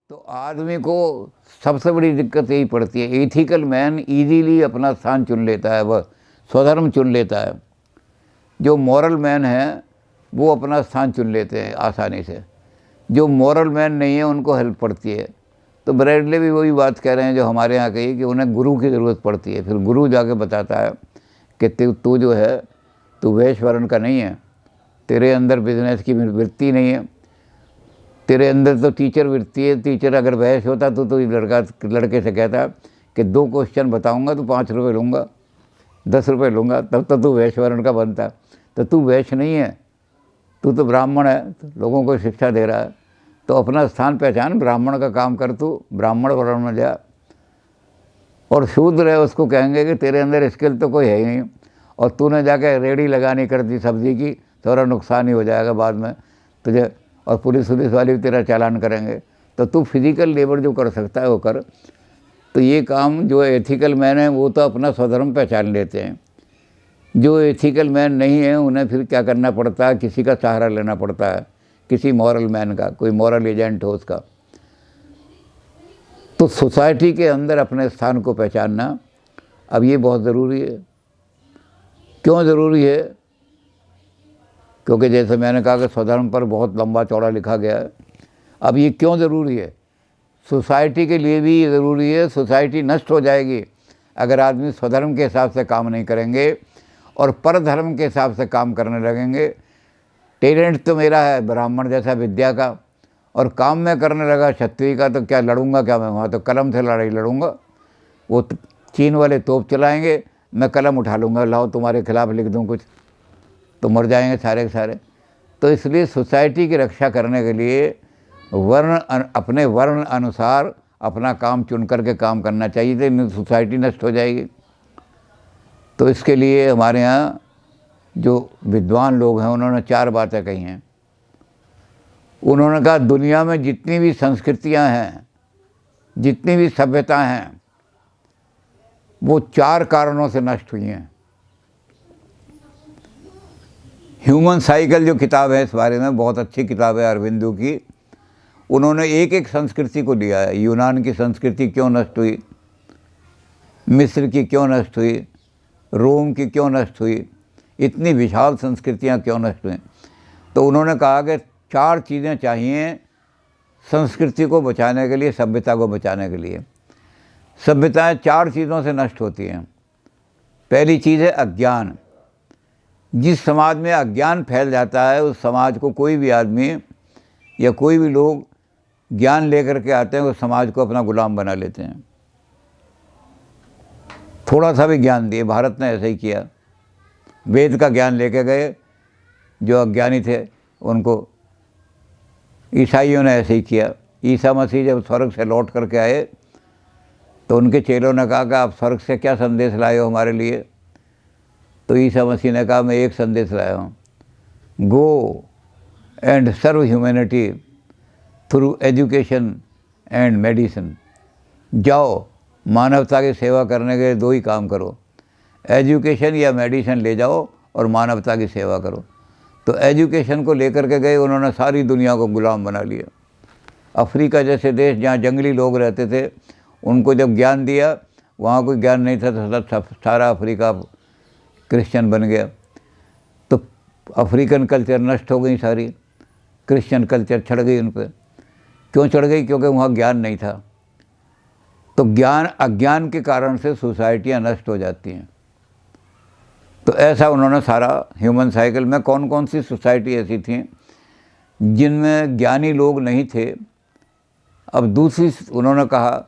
तो आदमी को सबसे बड़ी दिक्कत यही पड़ती है, एथिकल मैन इजीली अपना स्थान चुन लेता है, वह स्वधर्म चुन लेता है। जो मॉरल मैन है वो अपना स्थान चुन लेते हैं आसानी से, जो मॉरल मैन नहीं है उनको हेल्प पड़ती है। तो ब्रैडले भी वही बात कह रहे हैं जो हमारे यहाँ कही कि उन्हें गुरु की ज़रूरत पड़ती है। फिर गुरु जाके बताता है कि तू जो है तू वैश्य वर्ण का नहीं है, तेरे अंदर बिजनेस की वृत्ति नहीं है, तेरे अंदर तो टीचर वृत्ति है। टीचर अगर वैश्य होता तो लड़के से कहता कि 2 क्वेश्चन बताऊंगा तो 5 रुपये लूँगा, 10 रुपये लूँगा, तब तो तू वैश्य वर्ण का बनता। तो तू वैश्य नहीं है, तू तो ब्राह्मण है, तो लोगों को शिक्षा दे रहा है। तो अपना स्थान पहचान, ब्राह्मण का काम कर, तू ब्राह्मण वर्ण में जा। और शूद्र है उसको कहेंगे कि तेरे अंदर स्किल तो कोई है ही नहीं, और तूने जाके रेडी लगानी कर दी सब्जी की, थोड़ा नुकसान ही हो जाएगा बाद में तुझे, और पुलिस वाले भी तेरा चालान करेंगे। तो तू फिजिकल लेबर जो कर सकता है वो कर। तो ये काम जो एथिकल मैन है वो तो अपना स्वधर्म पहचान लेते हैं। जो एथिकल मैन नहीं है उन्हें फिर क्या करना पड़ता है, किसी का सहारा लेना पड़ता है, किसी मॉरल मैन का, कोई मॉरल एजेंट हो उसका। तो सोसाइटी के अंदर अपने स्थान को पहचानना अब ये बहुत ज़रूरी है। क्यों ज़रूरी है? क्योंकि जैसे मैंने कहा कि स्वधर्म पर बहुत लंबा चौड़ा लिखा गया है। अब ये क्यों ज़रूरी है? सोसाइटी के लिए भी ये ज़रूरी है। सोसाइटी नष्ट हो जाएगी अगर आदमी स्वधर्म के हिसाब से काम नहीं करेंगे और परधर्म के हिसाब से काम करने लगेंगे। टैलेंट तो मेरा है ब्राह्मण जैसा विद्या का, और काम में करने लगा क्षत्रिय का, तो क्या लड़ूंगा क्या मैं वहाँ? तो कलम से लड़ाई लड़ूंगा। वो चीन वाले तोप चलाएंगे, मैं कलम उठा लूँगा, लाओ तुम्हारे खिलाफ लिख दूँ कुछ, तो मर जाएंगे सारे के सारे। तो इसलिए सोसाइटी की रक्षा करने के लिए अपने वर्ण अनुसार अपना काम चुन करके काम करना चाहिए, तो सोसाइटी नष्ट हो जाएगी। तो इसके लिए हमारे यहाँ जो विद्वान लोग हैं उन्होंने 4 बातें कही हैं। उन्होंने कहा दुनिया में जितनी भी संस्कृतियाँ हैं, जितनी भी सभ्यता हैं, वो 4 कारणों से नष्ट हुई हैं। ह्यूमन साइकिल जो किताब है इस बारे में बहुत अच्छी किताब है अरविंदो की। उन्होंने एक एक संस्कृति को लिया है। यूनान की संस्कृति क्यों नष्ट हुई, मिस्र की क्यों नष्ट हुई, रोम की क्यों नष्ट हुई, इतनी विशाल संस्कृतियाँ क्यों नष्ट हुई। तो उन्होंने कहा कि 4 चीज़ें चाहिए संस्कृति को बचाने के लिए, सभ्यता को बचाने के लिए। सभ्यताएं 4 चीज़ों से नष्ट होती हैं। पहली चीज़ है अज्ञान। जिस समाज में अज्ञान फैल जाता है उस समाज को कोई भी आदमी या कोई भी लोग ज्ञान लेकर के आते हैं, उस समाज को अपना गुलाम बना लेते हैं। थोड़ा सा भी ज्ञान दिए, भारत ने ऐसे ही किया। वेद का ज्ञान लेके गए, जो अज्ञानी थे उनको ईसाइयों ने ऐसे ही किया। ईसा मसीह जब स्वर्ग से लौट करके आए तो उनके चेलों ने कहा कि आप स्वर्ग से क्या संदेश लाए हो हमारे लिए? तो ईसा मसीह ने कहा मैं एक संदेश लाया हूँ, go and serve humanity through education and medicine. जाओ, मानवता की सेवा करने के लिए 2 ही काम करो, एजुकेशन या मेडिसिन ले जाओ और मानवता की सेवा करो। तो एजुकेशन को लेकर के गए, उन्होंने सारी दुनिया को गुलाम बना लिया। अफ्रीका जैसे देश जहाँ जंगली लोग रहते थे, उनको जब ज्ञान दिया, वहाँ कोई ज्ञान नहीं था, तो सारा अफ्रीका क्रिश्चियन बन गया। तो अफ्रीकन कल्चर नष्ट हो गई सारी, क्रिश्चियन कल्चर चढ़ गई उन पर। क्यों चढ़ गई? क्योंकि वहाँ ज्ञान नहीं था। तो अज्ञान के कारण से सोसाइटियाँ नष्ट हो जाती हैं। तो ऐसा उन्होंने सारा ह्यूमन साइकिल में कौन कौन सी सोसाइटी ऐसी थी जिनमें ज्ञानी लोग नहीं थे। अब दूसरी उन्होंने कहा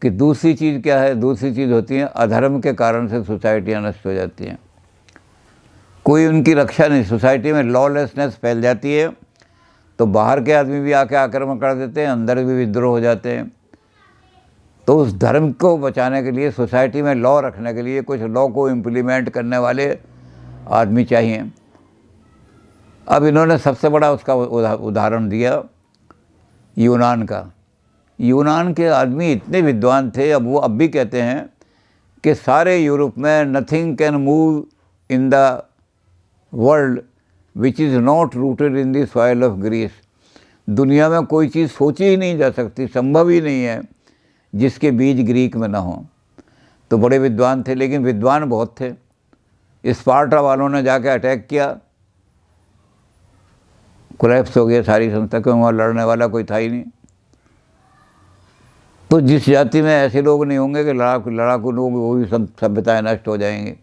कि दूसरी चीज़ क्या है? दूसरी चीज़ होती है अधर्म के कारण से सोसाइटियाँ नष्ट हो जाती हैं। कोई उनकी रक्षा नहीं, सोसाइटी में लॉलेसनेस फैल जाती है, तो बाहर के आदमी भी आके आक्रमण कर देते हैं, अंदर भी विद्रोह हो जाते हैं। तो उस धर्म को बचाने के लिए, सोसाइटी में लॉ रखने के लिए कुछ लॉ को इम्प्लीमेंट करने वाले आदमी चाहिए। अब इन्होंने सबसे बड़ा उसका उदाहरण दिया यूनान का। यूनान के आदमी इतने विद्वान थे, अब भी कहते हैं कि सारे यूरोप में nothing can move in the world which is not rooted in the soil of Greece. दुनिया में कोई चीज़ सोची ही नहीं जा सकती, संभव ही नहीं है जिसके बीज ग्रीक में ना हो। तो बड़े विद्वान थे, लेकिन विद्वान बहुत थे। स्पार्टा वालों ने जाके अटैक किया, कोलैप्स हो गया सारी संस्था, क्योंकि वहाँ लड़ने वाला कोई था ही नहीं। तो जिस जाति में ऐसे लोग नहीं होंगे कि लड़ाकू लोग, वो भी सभ्यताएँ नष्ट हो जाएंगी।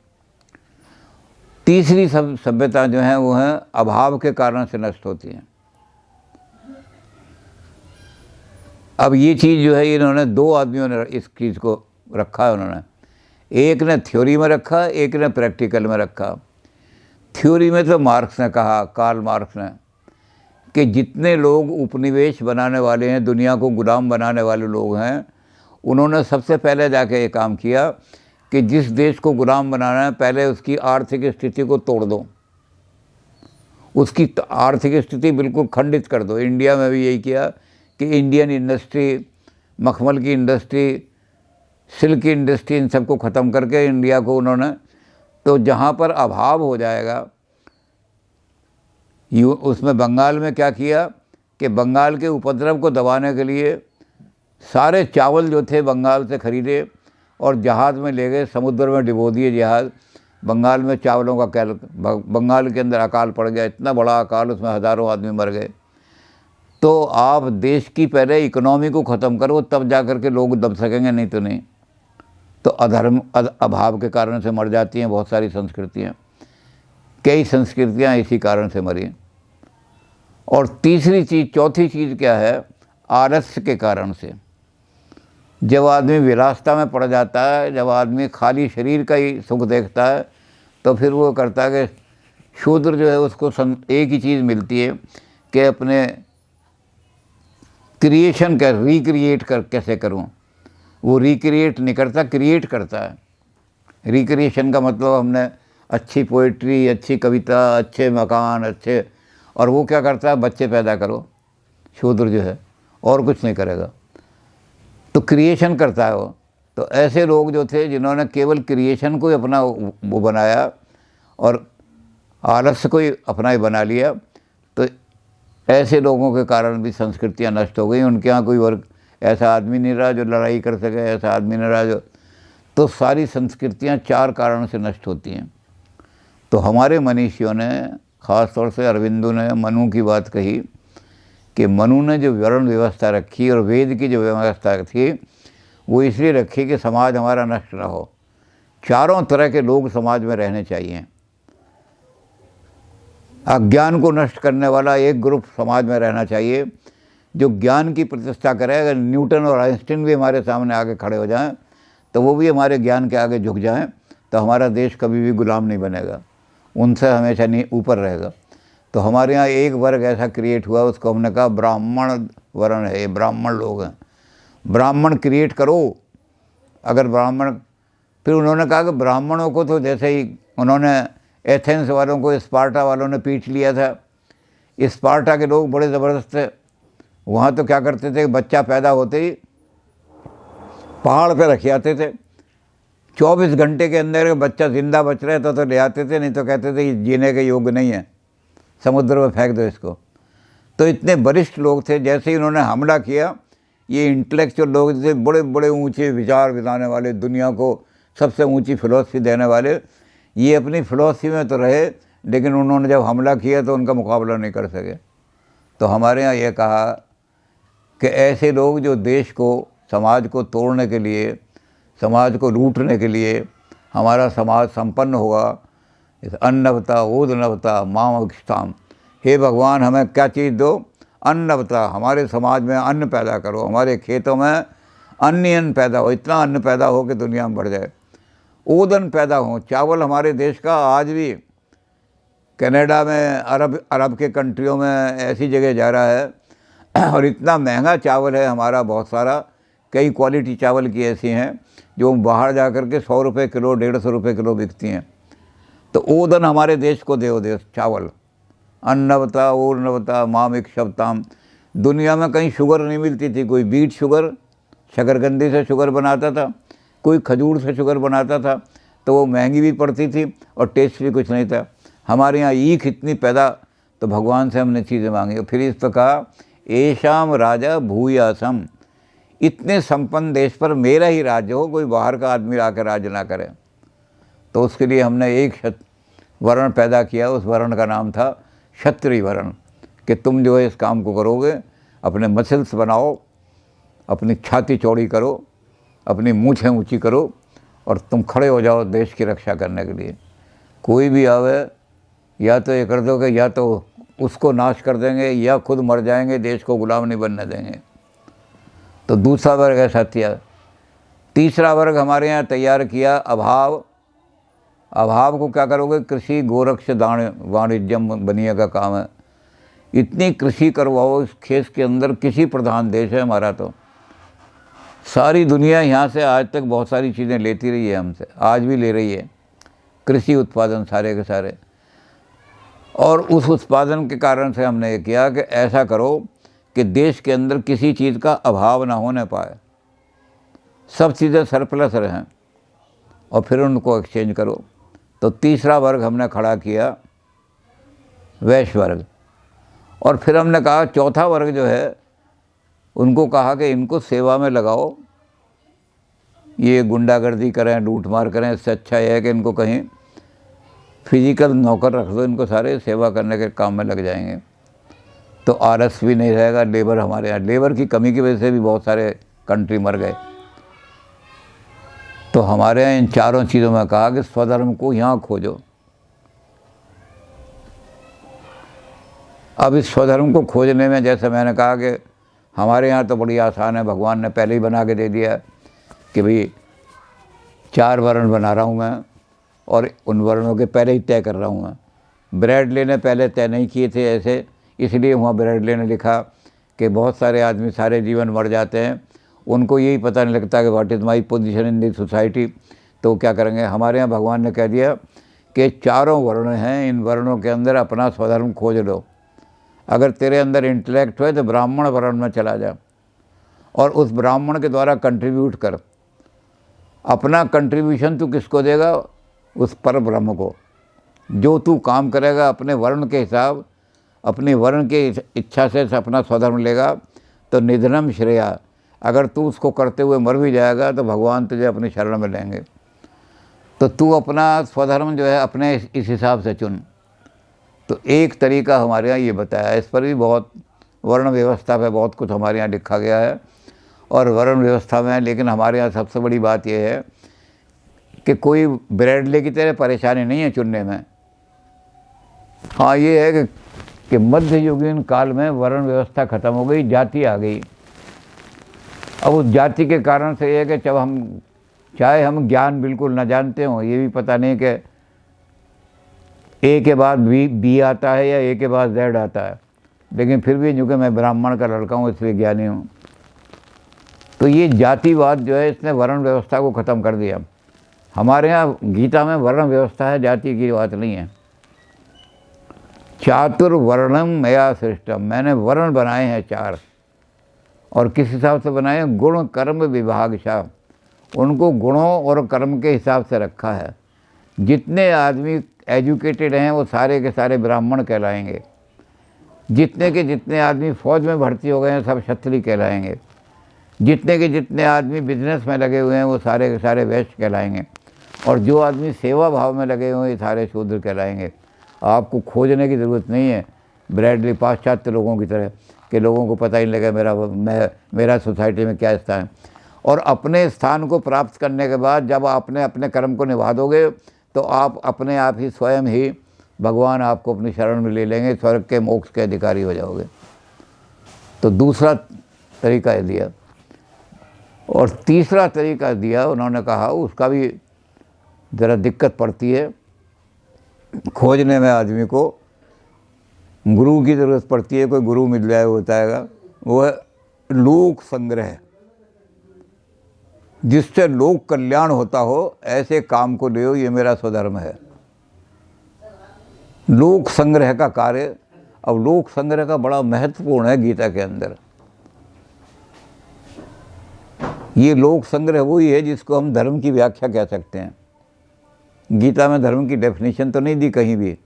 तीसरी सभ्यता जो है वो है अभाव के कारण से नष्ट होती हैं। अब ये चीज़ जो है इन्होंने दो आदमियों ने इस चीज़ को रखा है। उन्होंने एक ने थ्योरी में रखा, एक ने प्रैक्टिकल में रखा। थ्योरी में तो मार्क्स ने कहा, कार्ल मार्क्स ने, कि जितने लोग उपनिवेश बनाने वाले हैं, दुनिया को गुलाम बनाने वाले लोग हैं, उन्होंने सबसे पहले जाके ये काम किया कि जिस देश को गुलाम बनाना है पहले उसकी आर्थिक स्थिति को तोड़ दो, उसकी आर्थिक स्थिति बिल्कुल खंडित कर दो। इंडिया में भी यही किया कि इंडियन इंडस्ट्री, मखमल की इंडस्ट्री, सिल्क की इंडस्ट्री, इन सबको ख़त्म करके इंडिया को उन्होंने, तो जहाँ पर अभाव हो जाएगा, उसमें बंगाल में क्या किया कि बंगाल के उपद्रव को दबाने के लिए सारे चावल जो थे बंगाल से खरीदे और जहाज़ में ले गए, समुद्र में डिबो दिए जहाज़। बंगाल में चावलों का बंगाल के अंदर अकाल पड़ गया, इतना बड़ा अकाल, उसमें हज़ारों आदमी मर गए। तो आप देश की पहले इकोनॉमी को ख़त्म करो, तब जा कर के लोग दब सकेंगे, नहीं तो नहीं। तो अभाव के कारण से मर जाती हैं बहुत सारी संस्कृतियाँ। कई संस्कृतियाँ इसी कारण से मरी। और तीसरी चीज़, चौथी चीज़ क्या है? आलस्य के कारण से। जब आदमी विलासिता में पड़ जाता है, जब आदमी खाली शरीर का ही सुख देखता है, तो फिर वो करता है कि शूद्र जो है उसको एक ही चीज़ मिलती है कि अपने क्रिएशन का रिक्रिएट कैसे करूं। वो रिक्रिएट नहीं करता, क्रिएट करता है। रिक्रिएशन का मतलब हमने अच्छी पोइट्री, अच्छी कविता, अच्छे मकान, अच्छे, और वो क्या करता है? बच्चे पैदा करो। शूद्र जो है और कुछ नहीं करेगा, तो क्रिएशन करता है वो। तो ऐसे लोग जो थे जिन्होंने केवल क्रिएशन को ही अपना वो बनाया और आलस्य को ही अपना ही बना लिया, तो ऐसे लोगों के कारण भी संस्कृतियाँ नष्ट हो गई। उनके यहाँ कोई वर्ग ऐसा आदमी नहीं रहा जो लड़ाई कर सके, ऐसा आदमी नहीं रहा जो, तो सारी संस्कृतियाँ चार कारण से नष्ट होती हैं। तो हमारे मनीषियों ने, ख़ास तौर से अरविंदो ने मनु की बात कही कि मनु ने जो वर्ण व्यवस्था रखी और वेद की जो व्यवस्था थी, वो इसलिए रखी कि समाज हमारा नष्ट ना हो। चारों तरह के लोग समाज में रहने चाहिए। अज्ञान को नष्ट करने वाला एक ग्रुप समाज में रहना चाहिए जो ज्ञान की प्रतिष्ठा करे। अगर न्यूटन और आइंस्टीन भी हमारे सामने आगे खड़े हो जाएं, तो वो भी हमारे ज्ञान के आगे झुक जाएं, तो हमारा देश कभी भी गुलाम नहीं बनेगा, उनसे हमेशा नहीं ऊपर रहेगा। तो हमारे यहाँ एक वर्ग ऐसा क्रिएट हुआ, उसको हमने कहा ब्राह्मण वर्ण है, ये ब्राह्मण लोग हैं। ब्राह्मण क्रिएट करो। अगर ब्राह्मण, फिर उन्होंने कहा कि ब्राह्मणों को तो जैसे ही उन्होंने एथेंस वालों को स्पार्टा वालों ने पीट लिया था। स्पार्टा के लोग बड़े ज़बरदस्त थे। वहाँ तो क्या करते थे, बच्चा पैदा होते ही पहाड़ पे रख आते थे। 24 घंटे के अंदर बच्चा ज़िंदा बच रहा है तो ले आते थे, नहीं तो कहते थे ये जीने के योग्य नहीं है, समुद्र में फेंक दो इसको। तो इतने वरिष्ठ लोग थे। जैसे ही उन्होंने हमला किया, ये इंटेलेक्चुअल लोग थे, बड़े बड़े ऊँचे विचार बिताने वाले, दुनिया को सबसे ऊँची फिलॉसफी देने वाले, ये अपनी फिलॉसफी में तो रहे, लेकिन उन्होंने जब हमला किया तो उनका मुकाबला नहीं कर सके। तो हमारे यहाँ ये कहा कि ऐसे लोग जो देश को, समाज को तोड़ने के लिए, समाज को लूटने के लिए, हमारा समाज संपन्न होगा, इस अन्नवता ओदनवता मामक्षताम, हे भगवान हमें क्या चीज़ दो? अन्नवता, हमारे समाज में अन्न पैदा करो, हमारे खेतों में अन्न पैदा हो, इतना अन्न पैदा हो कि दुनिया में बढ़ जाए। ओदन पैदा हो, चावल हमारे देश का आज भी कनाडा में, अरब के कंट्रियों में ऐसी जगह जा रहा है, और इतना महंगा चावल है हमारा, बहुत सारा, कई क्वालिटी चावल की ऐसी हैं जो बाहर जा कर के 100 रुपये किलो, 150 रुपये किलो बिकती हैं। तो ओदन हमारे देश को देव देश चावल। अन्नवता ओर्नवता मामिक्षवताम। दुनिया में कहीं शुगर नहीं मिलती थी। कोई बीट शुगर, शकरकंदी से शुगर बनाता था, कोई खजूर से शुगर बनाता था, तो वो महंगी भी पड़ती थी और टेस्ट भी कुछ नहीं था। हमारे यहाँ ईख इतनी पैदा, तो भगवान से हमने चीज़ें मांगी। फिर इस पर कहा येषाम राजा भूयासम, इतने संपन्न देश पर मेरा ही राज्य हो, कोई बाहर का आदमी आकर राज्य ना करे। तो उसके लिए हमने एक वर्ण पैदा किया, उस वर्ण का नाम था क्षत्रिय वर्ण, कि तुम जो है इस काम को करोगे, अपने मसल्स बनाओ, अपनी छाती चौड़ी करो, अपनी मूँछें ऊंची करो और तुम खड़े हो जाओ देश की रक्षा करने के लिए। कोई भी आवे, या तो ये कर दोगे या तो उसको नाश कर देंगे या खुद मर जाएंगे, देश को गुलाम नहीं बनने देंगे। तो दूसरा वर्ग ऐसा किया। तीसरा वर्ग हमारे यहाँ तैयार किया अभाव। अभाव को क्या करोगे? कृषि गोरक्ष दान वाणिज्यम बनिए का काम है। इतनी कृषि करवाओ इस खेत के अंदर। किसी प्रधान देश है हमारा, तो सारी दुनिया यहाँ से आज तक बहुत सारी चीज़ें लेती रही है हमसे, आज भी ले रही है, कृषि उत्पादन सारे के सारे। और उस उत्पादन के कारण से हमने ये किया कि ऐसा करो कि देश के अंदर किसी चीज़ का अभाव ना होने पाए, सब चीज़ें सरप्लस रहें, और फिर उनको एक्सचेंज करो। तो तीसरा वर्ग हमने खड़ा किया वैश्य वर्ग। और फिर हमने कहा चौथा वर्ग जो है उनको कहा कि इनको सेवा में लगाओ, ये गुंडागर्दी करें, लूट मार करें, इससे अच्छा यह है कि इनको कहीं फिजिकल नौकर रख दो, इनको सारे सेवा करने के काम में लग जाएंगे। तो आरएस भी नहीं रहेगा। लेबर, हमारे यहाँ लेबर की कमी की वजह से भी बहुत सारे कंट्री मर गए। तो हमारे यहाँ इन चारों चीज़ों में कहा कि स्वधर्म को यहाँ खोजो। अब इस स्वधर्म को खोजने में, जैसे मैंने कहा कि हमारे यहाँ तो बड़ी आसान है, भगवान ने पहले ही बना के दे दिया कि भाई 4 वर्ण बना रहा हूँ मैं, और उन वर्णों के पहले ही तय कर रहा हूँ मैं। ब्रेड लेने पहले तय नहीं किए थे ऐसे, इसलिए वहाँ ब्रेड लेने लिखा कि बहुत सारे आदमी सारे जीवन मर जाते हैं, उनको यही पता नहीं लगता कि what is my position in the society. तो क्या करेंगे? हमारे यहाँ भगवान ने कह दिया कि 4 वर्ण हैं, इन वर्णों के अंदर अपना स्वधर्म खोज लो। अगर तेरे अंदर इंटेलेक्ट है तो ब्राह्मण वर्ण में चला जा, और उस ब्राह्मण के द्वारा कंट्रीब्यूट कर। अपना कंट्रीब्यूशन तू किसको देगा? उस पर ब्रह्म को। जो तू काम करेगा अपने वर्ण के हिसाब, अपनी वर्ण के इच्छा से अपना स्वधर्म लेगा, तो निधनम श्रेया। अगर तू उसको करते हुए मर भी जाएगा तो भगवान तुझे अपनी शरण में लेंगे। तो तू अपना स्वधर्म जो है अपने इस हिसाब से चुन। तो एक तरीका हमारे यहाँ ये बताया। इस पर भी बहुत वर्ण व्यवस्था पे बहुत कुछ हमारे यहाँ लिखा गया है, और वर्ण व्यवस्था में, लेकिन हमारे यहाँ सबसे बड़ी बात यह है कि कोई ब्रेडले की तरह परेशानी नहीं है चुनने में। हाँ, ये है कि मध्ययुगीन काल में वर्ण व्यवस्था खत्म हो गई, जाति आ गई। अब उस जाति के कारण से ये है कि जब हम, चाहे हम ज्ञान बिल्कुल न जानते हों, ये भी पता नहीं कि ए के बाद बी आता है या ए के बाद जेड आता है, लेकिन फिर भी क्योंकि मैं ब्राह्मण का लड़का हूँ इसलिए ज्ञानी हूँ। तो ये जातिवाद जो है इसने वर्ण व्यवस्था को ख़त्म कर दिया। हमारे यहाँ गीता में वर्ण व्यवस्था है, जाति की बात नहीं है। चातुर्वर्णम मया सृष्टम, मैंने वर्ण बनाए हैं 4, और किस हिसाब से बनाए? गुण कर्म विभागशः, उनको गुणों और कर्म के हिसाब से रखा है। जितने आदमी एजुकेटेड हैं वो सारे के सारे ब्राह्मण कहलाएंगे, जितने के जितने आदमी फौज में भर्ती हो गए हैं सब क्षत्रिय कहलाएंगे, जितने के जितने आदमी बिजनेस में लगे हुए हैं वो सारे के सारे वैश्य कहलाएंगे, और जो आदमी सेवा भाव में लगे हुए हैं ये सारे शूद्र कहलाएंगे। आपको खोजने की ज़रूरत नहीं है ब्रैडली पाश्चात्य लोगों की तरह कि लोगों को पता ही नहीं लगे मेरा सोसाइटी में क्या स्थान है। और अपने स्थान को प्राप्त करने के बाद जब आपने अपने कर्म को निभा दोगे तो आप अपने आप ही स्वयं ही भगवान आपको अपनी शरण में ले लेंगे, स्वर्ग के मोक्ष के अधिकारी हो जाओगे। तो दूसरा तरीका ये दिया, और तीसरा तरीका दिया उन्होंने कहा, उसका भी ज़रा दिक्कत पड़ती है खोजने में। आदमी को गुरु की ज़रूरत पड़ती है, कोई गुरु मिल जाए होता है, वो है लोक संग्रह। जिससे लोक कल्याण होता हो ऐसे काम को ले, ये मेरा स्वधर्म है। लोक संग्रह का कार्य, अब लोक संग्रह का बड़ा महत्वपूर्ण है गीता के अंदर। ये लोक संग्रह वही है जिसको हम धर्म की व्याख्या कह सकते हैं। गीता में धर्म की डेफिनेशन तो नहीं दी कहीं भी,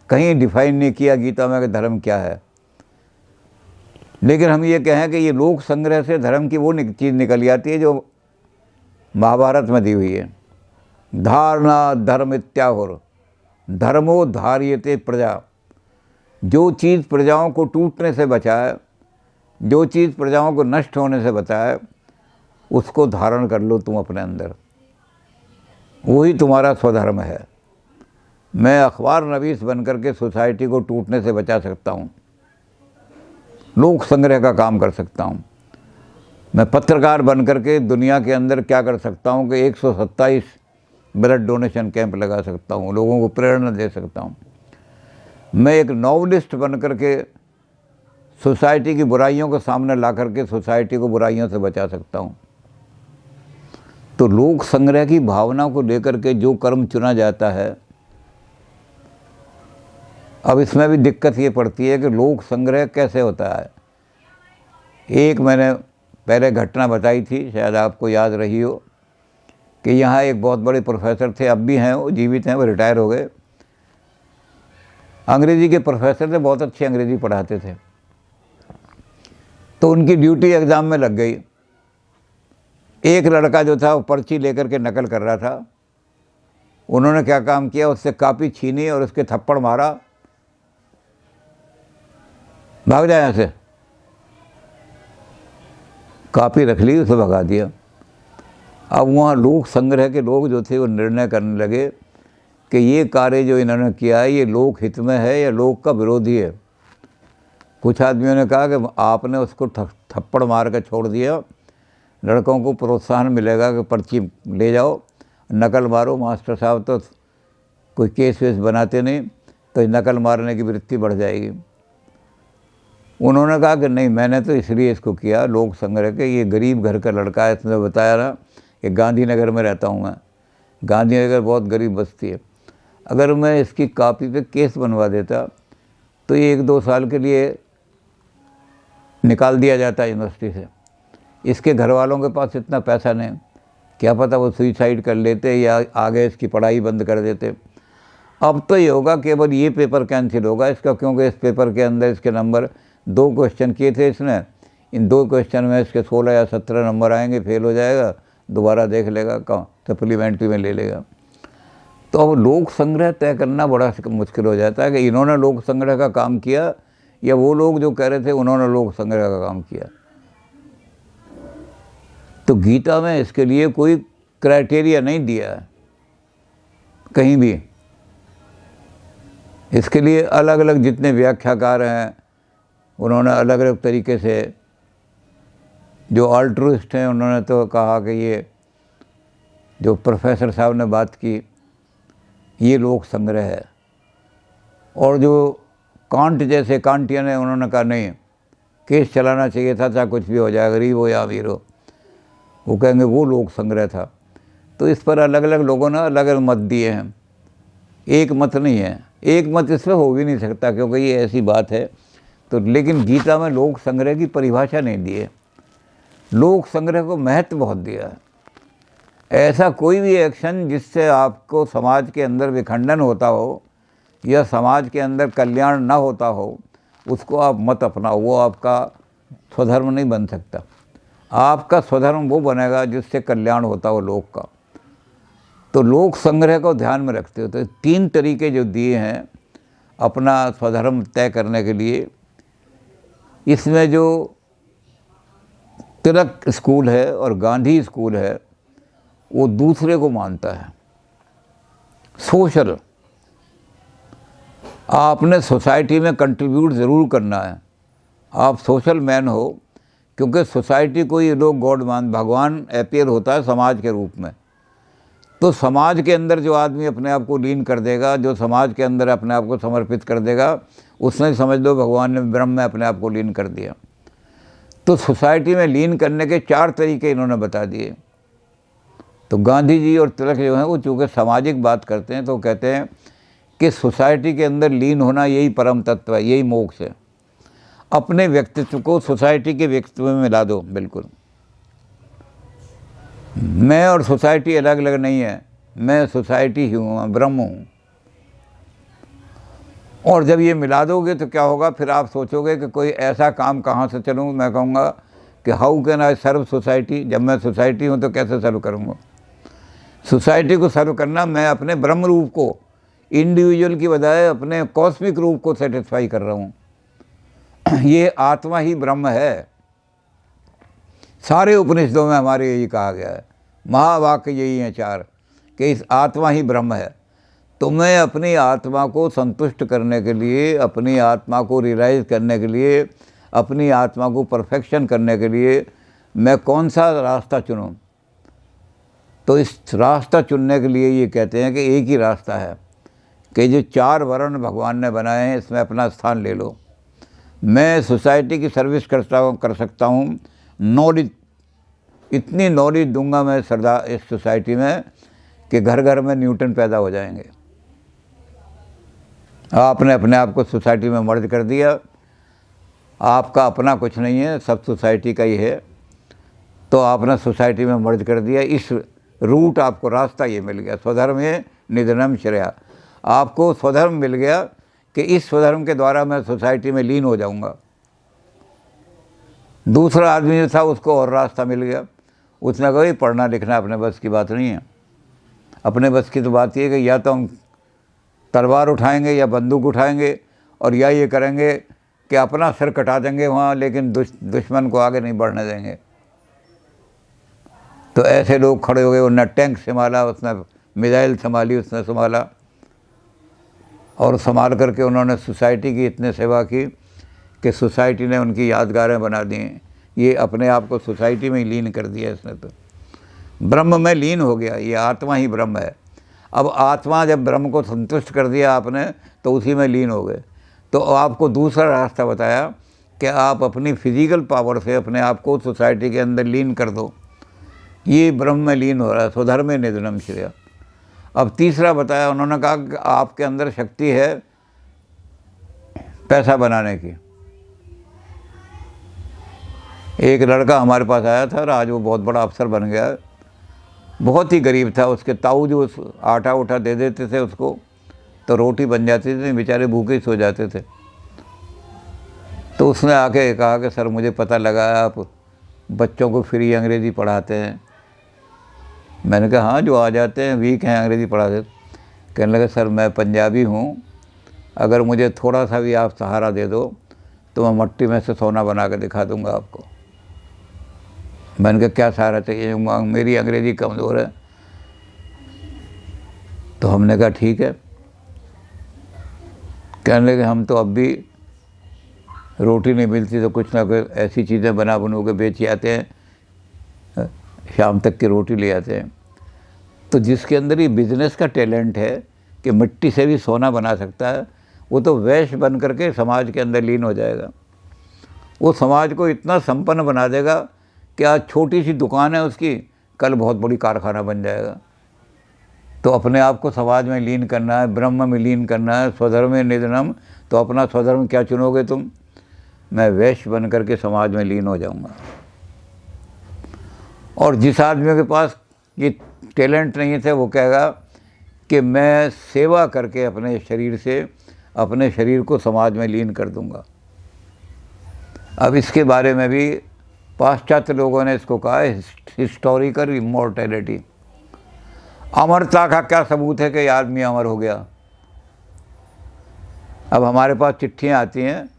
कहीं डिफाइन नहीं किया गीता में कि धर्म क्या है। लेकिन हम ये कहें कि ये लोक संग्रह से धर्म की वो चीज़ निकल जाती है जो महाभारत में दी हुई है। धारणा धर्म इत्याहुर धर्मो धार्यते प्रजा। जो चीज़ प्रजाओं को टूटने से बचाए, जो चीज़ प्रजाओं को नष्ट होने से बचाए, उसको धारण कर लो तुम अपने अंदर, वही तुम्हारा स्वधर्म है। मैं अखबार नवीस बन करके सोसाइटी को टूटने से बचा सकता हूँ, लोक संग्रह का काम कर सकता हूँ। मैं पत्रकार बन करके दुनिया के अंदर क्या कर सकता हूँ कि 127 ब्लड डोनेशन कैंप लगा सकता हूँ, लोगों को प्रेरणा दे सकता हूँ। मैं एक नॉवलिस्ट बन करके सोसाइटी की बुराइयों को सामने ला करके सोसाइटी को बुराइयों से बचा सकता हूँ। तो लोक संग्रह की भावना को लेकर के जो कर्म चुना जाता है, अब इसमें भी दिक्कत ये पड़ती है कि लोक संग्रह कैसे होता है। एक मैंने पहले घटना बताई थी, शायद आपको याद रही हो, कि यहाँ एक बहुत बड़े प्रोफेसर थे, अब भी हैं, वो जीवित हैं, वो रिटायर हो गए। अंग्रेजी के प्रोफेसर थे, बहुत अच्छी अंग्रेजी पढ़ाते थे। तो उनकी ड्यूटी एग्ज़ाम में लग गई। एक लड़का जो था वो पर्ची लेकर के नकल कर रहा था। उन्होंने क्या काम किया, उससे कॉपी छीनी और उसके थप्पड़ मारा, भाग जाए यहाँ से। कॉपी रख ली, उसे भगा दिया। अब वहाँ लोक संग्रह के लोग जो थे वो निर्णय करने लगे कि ये कार्य जो इन्होंने किया है ये लोक हित में है या लोक का विरोधी है। कुछ आदमियों ने कहा कि आपने उसको थप्पड़ मार कर छोड़ दिया, लड़कों को प्रोत्साहन मिलेगा कि पर्ची ले जाओ, नकल मारो, मास्टर साहब तो कोई केस वेस बनाते नहीं, तो नकल मारने की वृत्ति बढ़ जाएगी। उन्होंने कहा कि नहीं, मैंने तो इसलिए इसको किया लोक संग्रह के, ये गरीब घर का लड़का है। इसने बताया ना कि गांधीनगर में रहता हूँ मैं, गांधीनगर बहुत गरीब बस्ती है। अगर मैं इसकी कॉपी पे केस बनवा देता तो ये 1-2 साल के लिए निकाल दिया जाता यूनिवर्सिटी से। इसके घर वालों के पास इतना पैसा नहीं, क्या पता वो सुसाइड कर लेते या आगे इसकी पढ़ाई बंद कर देते। अब तो ये होगा केवल ये पेपर कैंसिल होगा इसका, क्योंकि इस पेपर के अंदर इसके नंबर 2 क्वेश्चन किए थे इसने, इन 2 क्वेश्चन में इसके 16 या 17 नंबर आएंगे, फेल हो जाएगा, दोबारा देख लेगा, सप्लीमेंट्री में ले लेगा। तो अब लोक संग्रह तय करना बड़ा मुश्किल हो जाता है कि इन्होंने लोक संग्रह का काम किया या वो लोग जो कह रहे थे उन्होंने लोक संग्रह का काम किया। तो गीता में इसके लिए कोई क्राइटेरिया नहीं दिया है कहीं भी। इसके लिए अलग अलग जितने व्याख्याकार हैं उन्होंने अलग अलग तरीके से, जो अल्ट्रुइस्ट हैं उन्होंने तो कहा कि ये जो प्रोफेसर साहब ने बात की ये लोक संग्रह है, और जो कांट जैसे कांटियन है उन्होंने कहा नहीं, केस चलाना चाहिए था, चाहे कुछ भी हो जाए, गरीब हो या अमीर हो, वो कहेंगे वो लोक संग्रह था। तो इस पर अलग अलग लोगों ने अलग अलग मत दिए हैं, एक मत नहीं है, एक मत इस पर हो भी नहीं सकता क्योंकि ये ऐसी बात है। तो लेकिन गीता में लोक संग्रह की परिभाषा नहीं दी है, लोक संग्रह को महत्व बहुत दिया है। ऐसा कोई भी एक्शन जिससे आपको समाज के अंदर विखंडन होता हो या समाज के अंदर कल्याण ना होता हो, उसको आप मत अपनाओ, वो आपका स्वधर्म नहीं बन सकता। आपका स्वधर्म वो बनेगा जिससे कल्याण होता हो लोक का। तो लोक संग्रह को ध्यान में रखते हो तो 3 तरीके जो दिए हैं अपना स्वधर्म तय करने के लिए, इसमें जो तिलक स्कूल है और गांधी स्कूल है वो दूसरे को मानता है। सोशल, आपने सोसाइटी में कंट्रीब्यूट ज़रूर करना है, आप सोशल मैन हो, क्योंकि सोसाइटी को ये लोग गॉड भगवान अपीयर होता है समाज के रूप में। तो समाज के अंदर जो आदमी अपने आप को लीन कर देगा, जो समाज के अंदर अपने आप को समर्पित कर देगा, उसने समझ लो भगवान ने ब्रह्म में अपने आप को लीन कर दिया। तो सोसाइटी में लीन करने के 4 तरीके इन्होंने बता दिए। तो गांधी जी और तिलक जो हैं वो चूँकि सामाजिक बात करते हैं तो कहते हैं कि सोसाइटी के अंदर लीन होना यही परम तत्व है, यही मोक्ष है। अपने व्यक्तित्व को सोसाइटी के व्यक्तित्व में मिला दो। बिल्कुल, मैं और सोसाइटी अलग अलग नहीं है, मैं सोसाइटी ही हूँ, ब्रह्म हूँ। और जब ये मिला दोगे तो क्या होगा, फिर आप सोचोगे कि कोई ऐसा काम कहाँ से चलूँ। मैं कहूँगा कि how can I serve society. जब मैं सोसाइटी हूँ तो कैसे सर्व करूँगा। सोसाइटी को सर्व करना, मैं अपने ब्रह्म रूप को, इंडिविजुअल की बजाय अपने कॉस्मिक रूप को सेटिस्फाई कर रहा हूँ। ये आत्मा ही ब्रह्म है। सारे उपनिषदों में हमारे यही कहा गया है, महावाक्य यही हैं 4, कि इस आत्मा ही ब्रह्म है। तो मैं अपनी आत्मा को संतुष्ट करने के लिए, अपनी आत्मा को रियलाइज़ करने के लिए, अपनी आत्मा को परफेक्शन करने के लिए मैं कौन सा रास्ता चुनूं। तो इस रास्ता चुनने के लिए ये कहते हैं कि एक ही रास्ता है कि जो 4 वर्ण भगवान ने बनाए हैं, इसमें अपना स्थान ले लो। मैं सोसाइटी की सर्विस कर सकता हूँ। नॉलेज, इतनी नॉलेज दूंगा मैं सरदार इस सोसाइटी में कि घर घर में न्यूटन पैदा हो जाएंगे। आपने अपने आप को सोसाइटी में मर्ज कर दिया, आपका अपना कुछ नहीं है, सब सोसाइटी का ही है। तो आपने सोसाइटी में मर्ज कर दिया। इस रूट, आपको रास्ता ये मिल गया, स्वधर्मे निधनम श्रेया। आपको स्वधर्म मिल गया कि इस स्वधर्म के द्वारा मैं सोसाइटी में लीन हो जाऊंगा। दूसरा आदमी जो था उसको और रास्ता मिल गया। उसने कहा पढ़ना लिखना अपने बस की बात नहीं है। अपने बस की तो बात ये है कि या तो हम तलवार उठाएंगे या बंदूक उठाएंगे, और या ये करेंगे कि अपना सिर कटा देंगे वहाँ, लेकिन दुश्मन को आगे नहीं बढ़ने देंगे। तो ऐसे लोग खड़े हो गए। उन्होंने टैंक संभाला, उसने मिसाइल संभाली, उसने संभाला, और संभाल करके उन्होंने सोसाइटी की इतने सेवा की कि सोसाइटी ने उनकी यादगारें बना दी। ये अपने आप को सोसाइटी में ही लीन कर दिया इसने। तो ब्रह्म में लीन हो गया। ये आत्मा ही ब्रह्म है। अब आत्मा जब ब्रह्म को संतुष्ट कर दिया आपने, तो उसी में लीन हो गए। तो आपको दूसरा रास्ता बताया कि आप अपनी फिजिकल पावर से अपने आप को सोसाइटी के अंदर लीन कर दो। ये ब्रह्म में लीन हो रहा है, स्वधर्मे निधनम श्रेया। अब तीसरा बताया, उन्होंने कहा कि आपके अंदर शक्ति है पैसा बनाने की। एक लड़का हमारे पास आया था और आज वो बहुत बड़ा अफसर बन गया है। बहुत ही गरीब था। उसके ताऊ जो आटा उठा दे देते थे उसको, तो रोटी बन जाती थी, बेचारे भूखे ही सो जाते थे। तो उसने आके कहा कि सर मुझे पता लगा आप बच्चों को फ्री अंग्रेज़ी पढ़ाते हैं। मैंने कहा हाँ, जो आ जाते हैं वीक हैं अंग्रेज़ी पढ़ाते। कहने लगे सर मैं पंजाबी हूँ, अगर मुझे थोड़ा सा भी आप सहारा दे दो तो मैं मट्टी में से सोना बना के दिखा दूँगा आपको। मैंने कहा क्या सहारा चाहिए, मेरी अंग्रेज़ी कमज़ोर है। तो हमने कहा ठीक है। कहने लगे हम तो अब भी रोटी नहीं मिलती तो कुछ ना कुछ ऐसी चीज़ें बना के बेच आते हैं, शाम तक की रोटी ले आते हैं। तो जिसके अंदर ये बिज़नेस का टैलेंट है कि मिट्टी से भी सोना बना सकता है, वो तो वैश्य बन करके समाज के अंदर लीन हो जाएगा। वो समाज को इतना संपन्न बना देगा कि आज छोटी सी दुकान है उसकी, कल बहुत बड़ी कारखाना बन जाएगा। तो अपने आप को समाज में लीन करना है, ब्रह्म में लीन करना है, स्वधर्मे निधनम। तो अपना स्वधर्म क्या चुनोगे तुम? मैं वैश्य बन करके समाज में लीन हो जाऊंगा। और जिस आदमी के पास ये टैलेंट नहीं थे वो कहेगा कि मैं सेवा करके अपने शरीर से अपने शरीर को समाज में लीन कर दूंगा। अब इसके बारे में भी पाश्चात्य लोगों ने इसको कहा है हिस्टोरिकल इमॉर्टैलिटी। अमरता का क्या सबूत है कि आदमी अमर हो गया? अब हमारे पास चिट्ठियाँ आती हैं,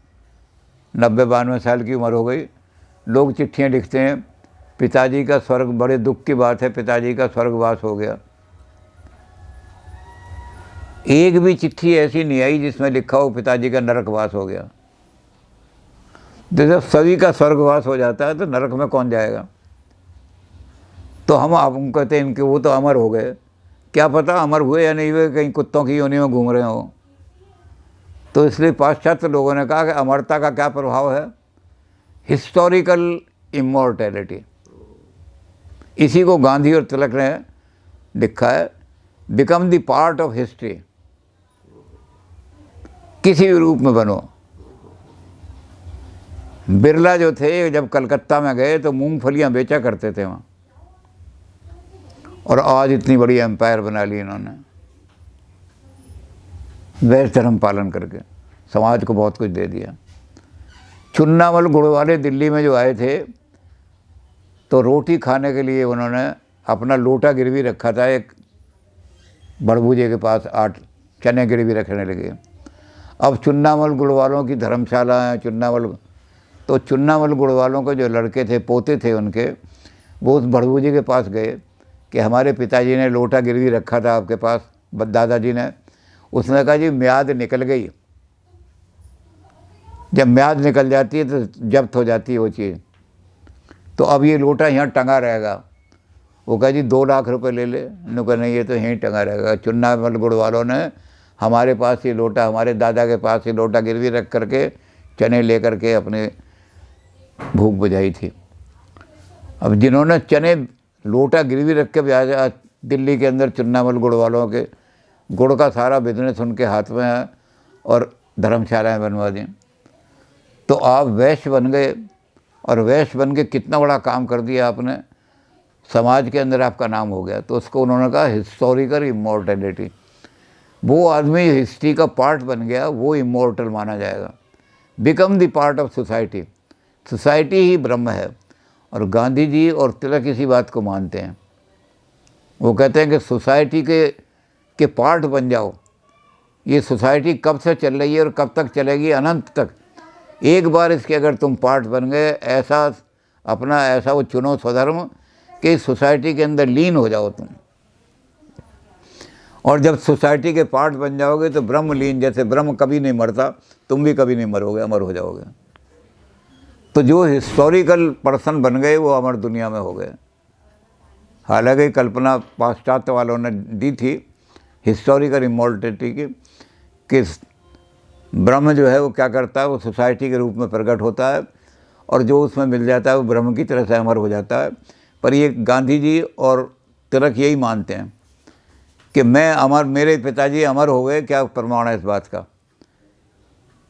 90-92 साल की उम्र हो गई, लोग चिट्ठियाँ लिखते हैं, पिताजी का स्वर्ग, बड़े दुख की बात है, पिताजी का स्वर्गवास हो गया। एक भी चिट्ठी ऐसी नहीं आई जिसमें लिखा हो पिताजी का नरकवास हो गया। जब सभी का स्वर्गवास हो जाता है तो नरक में कौन जाएगा? तो हम आप कहते हैं इनके वो तो अमर हो गए। क्या पता अमर हुए या नहीं हुए, कहीं कुत्तों की योनि में घूम रहे हो। तो इसलिए पाश्चात्य लोगों ने कहा कि अमरता का क्या प्रभाव है? Historical immortality. इसी को गांधी और तिलक ने लिखा है, become the part of history. किसी भी रूप में बनो। बिरला जो थे जब कलकत्ता में गए तो मूंगफलियां बेचा करते थे वहाँ, और आज इतनी बड़ी एम्पायर बना ली इन्होंने वैश्य धर्म पालन करके। समाज को बहुत कुछ दे दिया। चुन्नामल गुड़ वाले दिल्ली में जो आए थे तो रोटी खाने के लिए उन्होंने अपना लोटा गिरवी रखा था एक बड़बूजे के पास, 8 चने गिरवी रखने लगे। अब चुन्नामल गुड़ वालों की धर्मशाला है तो चुन्नामल गुड़ वालों के जो लड़के थे, पोते थे उनके, वो उस बड़बूजे के पास गए कि हमारे पिताजी ने लोटा गिरवी रखा था आपके पास, दादाजी ने। उसने कहा जी म्याद निकल गई, जब म्याद निकल जाती है तो जब्त हो जाती है वो चीज़, तो अब ये लोटा यहाँ टंगा रहेगा। वो कहा जी 2 लाख रुपए ले ले। उन्होंने कहा नहीं, ये तो यहीं टंगा रहेगा। चुन्नामल गुड़ वालों ने हमारे पास ये लोटा, हमारे दादा के पास ये लोटा गिरवी रख करके चने ले करके अपने भूख बुझाई थी। अब जिन्होंने चने लोटा गिरवी रख के दिल्ली के अंदर चुन्नामल गुड़ वालों के गुड़ का सारा बिजनेस उनके हाथ में है और धर्मशालाएँ बनवा दी, तो आप वैश्य बन गए। और वैश्य बन के कितना बड़ा काम कर दिया आपने, समाज के अंदर आपका नाम हो गया। तो उसको उन्होंने कहा हिस्टोरिकल इमॉर्टैलिटी। वो आदमी हिस्ट्री का पार्ट बन गया, वो इमॉर्टल माना जाएगा। Become the part of society. Society ही ब्रह्म है। और गांधी जी और तिलक इसी बात को मानते हैं। वो कहते हैं कि सोसाइटी के पार्ट बन जाओ। ये सोसाइटी कब से चल रही है और कब तक चलेगी, अनंत तक। एक बार इसके अगर तुम पार्ट बन गए, ऐसा वो चुनो स्वधर्म कि सोसाइटी के अंदर लीन हो जाओ तुम। और जब सोसाइटी के पार्ट बन जाओगे तो ब्रह्म लीन, जैसे ब्रह्म कभी नहीं मरता, तुम भी कभी नहीं मरोगे, अमर हो जाओगे। तो जो हिस्टोरिकल पर्सन बन गए वो अमर दुनिया में हो गए। हालांकि कल्पना पाश्चात्य वालों ने दी थी हिस्टोरिकल इमॉर्टैलिटी की, कि ब्रह्म जो है वो क्या करता है, वो सोसाइटी के रूप में प्रकट होता है और जो उसमें मिल जाता है वो ब्रह्म की तरह से अमर हो जाता है। पर ये गांधी जी और तिलक यही मानते हैं कि मैं अमर, मेरे पिताजी अमर हो गए, क्या प्रमाण है इस बात का।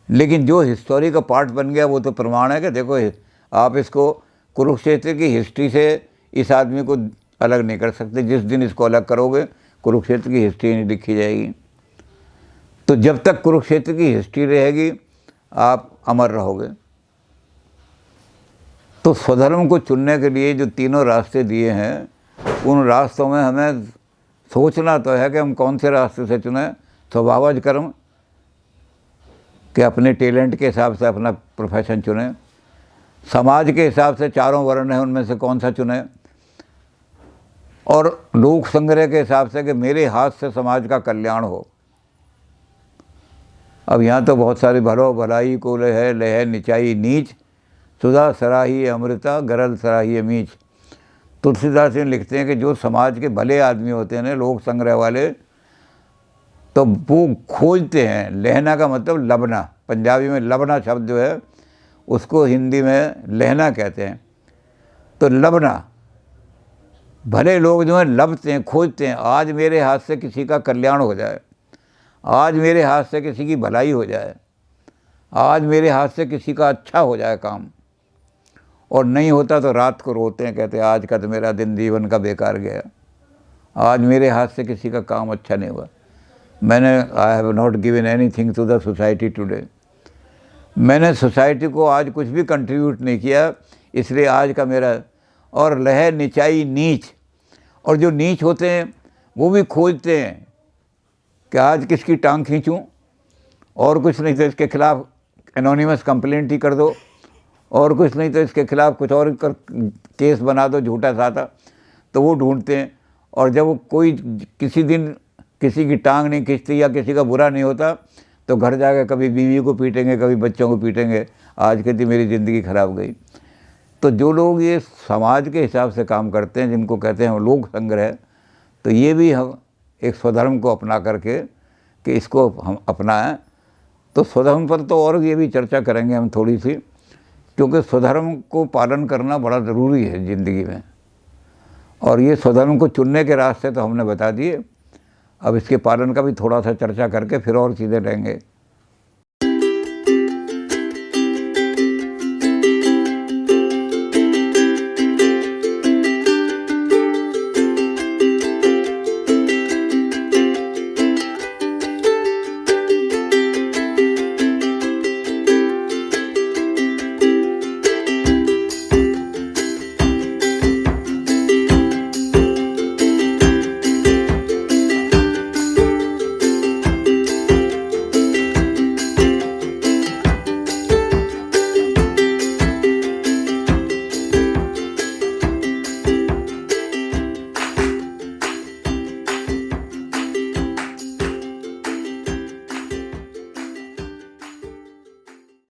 लेकिन जो हिस्टोरी का पार्ट बन गया वो तो प्रमाण है कि देखो आप इसको कुरुक्षेत्र की हिस्ट्री से इस आदमी को अलग नहीं कर सकते। जिस दिन इसको अलग करोगे कुरुक्षेत्र की हिस्ट्री नहीं लिखी जाएगी। तो जब तक कुरुक्षेत्र की हिस्ट्री रहेगी आप अमर रहोगे। तो स्वधर्म को चुनने के लिए जो तीनों रास्ते दिए हैं, उन रास्तों में हमें सोचना तो है कि हम कौन से रास्ते से चुनें। स्वभावज कर्म कि अपने टैलेंट के हिसाब से अपना प्रोफेशन चुनें। समाज के हिसाब से चारों वर्ण हैं, उनमें से कौन सा चुनें। और लोक संग्रह के हिसाब से कि मेरे हाथ से समाज का कल्याण हो। अब यहाँ तो बहुत सारी भलो भलाई को लह निचाई नीच, सुधा सराही अमृता गरल सराही मीच। तुलसीदास जी लिखते हैं कि जो समाज के भले आदमी होते हैं ना, लोक संग्रह वाले, तो वो खोजते हैं। लहना का मतलब लबना, पंजाबी में लबना शब्द जो है उसको हिंदी में लहना कहते हैं। तो लबना, भले लोग जो हैं लबते हैं, खोजते हैं, आज मेरे हाथ से किसी का कल्याण हो जाए, आज मेरे हाथ से किसी की भलाई हो जाए, आज मेरे हाथ से किसी का अच्छा हो जाए काम। और नहीं होता तो रात को रोते हैं, कहते हैं आज का तो मेरा दिन जीवन का बेकार गया, आज मेरे हाथ से किसी का काम अच्छा नहीं हुआ। I have not given anything to the society today. मैंने सोसाइटी को आज कुछ भी कंट्रीब्यूट नहीं किया, इसलिए आज का मेरा। और लह निचाई नीच, और जो नीच होते हैं वो भी खोजते हैं कि आज किसकी टांग खींचूं, और कुछ नहीं तो इसके खिलाफ एनोनिमस कंप्लेंट ही कर दो, और कुछ नहीं तो इसके खिलाफ कुछ और केस बना दो झूठा साधा। तो वो ढूंढते हैं। और जब वो कोई किसी दिन किसी की टांग नहीं खींचती या किसी का बुरा नहीं होता तो घर जाकर कभी बीवी को पीटेंगे, कभी बच्चों को पीटेंगे, आज कहती मेरी ज़िंदगी खराब गई। तो जो लोग ये समाज के हिसाब से काम करते हैं, जिनको कहते हैं लोक संग्रह, तो ये भी हम एक स्वधर्म को अपना करके कि इसको हम अपनाएं। तो स्वधर्म पर तो और ये भी चर्चा करेंगे हम थोड़ी सी, क्योंकि स्वधर्म को पालन करना बड़ा ज़रूरी है ज़िंदगी में। और ये स्वधर्म को चुनने के रास्ते तो हमने बता दिए, अब इसके पालन का भी थोड़ा सा चर्चा करके फिर और चीज़ें रहेंगे।